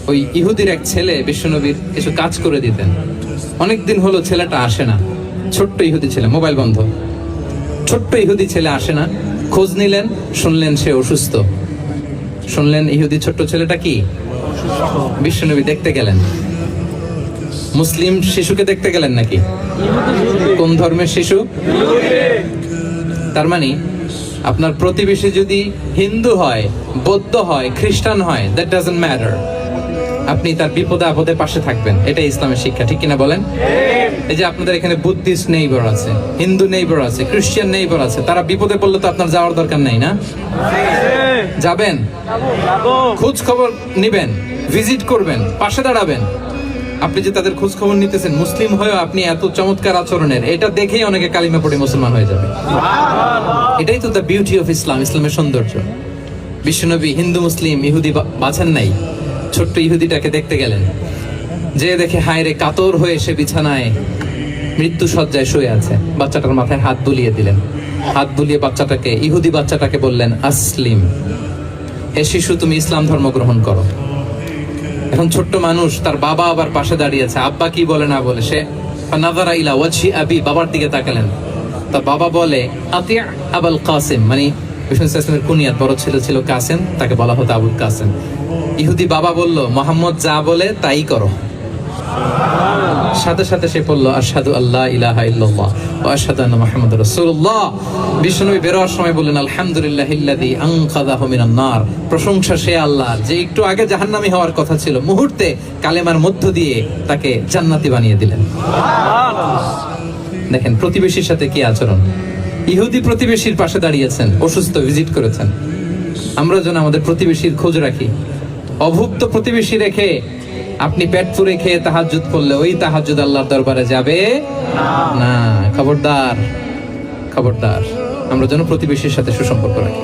ওই ইহুদির এক ছেলে বিশ্বনবীর কিছু কাজ করে দিতেন। অনেকদিন হলো ছেলেটা আসে না, ছোট্ট ইহুদি ছেলে, মোবাইল বন্ধ, ছোট্ট ইহুদি ছেলে আসে না। খোঁজ নিলেন, শুনলেন সে অসুস্থ। শুনলেন ইহুদি ছোট্ট ছেলেটা কি বিশ্বনবী দেখতে গেলেন। মুসলিম শিশুকে দেখতে গেলেন নাকি? কোন ধর্মের শিশু? তার মানে আপনার প্রতিবেশী যদি হিন্দু হয়, বৌদ্ধ হয়, খ্রিস্টান হয়, দ্যাট ডাজন্ট ম্যাটার, আপনি তার বিপদে আপদে পাশে থাকবেন। এটাই ইসলামের শিক্ষা, ঠিক কিনা বলেন? এই যে আপনাদের এখানে বুদ্ধিস্ট নেইবার আছে, হিন্দু নেইবার আছে, খ্রিস্টান নেইবার আছে, তারা বিপদে পড়লে তো আপনার যাওয়ার দরকার নেই না? যাবেন, খোঁজ খবর নিবেন, ভিজিট করবেন, পাশে দাঁড়াবেন। আপনি যে তাদের খোঁজ খবর নিতেছেন, মুসলিম হয়েও আপনি এত চমৎকার আচরণের, এটা দেখেই অনেকে কালিমা পড়ে মুসলমান হয়ে যাবে। এটাই তো দ্য বিউটি অফ ইসলাম, ইসলামের সৌন্দর্য। বিশ্বনবী হিন্দু মুসলিম ইহুদি বাছেন নাই, ছোট্ট ইহুদিটাকে দেখতে গেলেন। যে দেখে হায় রে, কাতর হয়ে সে বিছানায় মৃত্যু শয্যায় শুয়ে আছে। বাচ্চাটার মাথায় হাত বুলিয়ে দিলেন। হাত বুলিয়ে বাচ্চাটাকে, ইহুদি বাচ্চাটাকে বললেন, আসলিম, হে শিশু, তুমি ইসলাম ধর্ম গ্রহণ করো। এখন ছোট্ট মানুষ, তার বাবা আবার পাশে দাঁড়িয়েছে, আব্বা কি বলে না বলে, সে নাযারা ইলা ওয়াজহি আবি, বাবার দিকে তাকালেন। তার বাবা বলে, আতিয়া আবুল কাসিম, মানে বিষ্ণু ইসলামের কুনিয়াত, বড় ছেলে ছিল কাসেম, তাকে বলা হতো আবুল কাসেম। ইহুদি বাবা বলল, মোহাম্মদ যা বলে তাই করো। সাথে সাথে সে বলল, আশহাদু আল্লা ইলাহা ইল্লাল্লাহ ওয়া আশহাদু আন্না মুহাম্মাদুর রাসূলুল্লাহ। বিশ্বনবী বেরোয়ার সময় বললেন, আলহামদুলিল্লাহিল্লাযী আনকাযাহু মিনান নার, প্রশংসা সে আল্লাহর যে একটু আগে জাহান্নামী হওয়ার কথা ছিল, মুহূর্তে কালেমার মধ্য দিয়ে তাকে জান্নাতি বানিয়ে দিলেন। দেখেন প্রতিবেশীর সাথে কি আচরণ। ইহুদি প্রতিবেশীর পাশে দাঁড়িয়েছেন, অসুস্থ, ভিজিট করেছেন। আমরা যেন আমাদের প্রতিবেশীর খোঁজ রাখি। অভুক্ত প্রতিবেশী রেখে আপনি পেট পুরে খেয়ে তাহাজ্জুদ পড়লে ওই তাহাজ্জুদ আল্লাহর দরবারে যাবে না। খবরদার, খবরদার, আমরা যেন প্রতিবেশীর সাথে সুসম্পর্ক রাখি।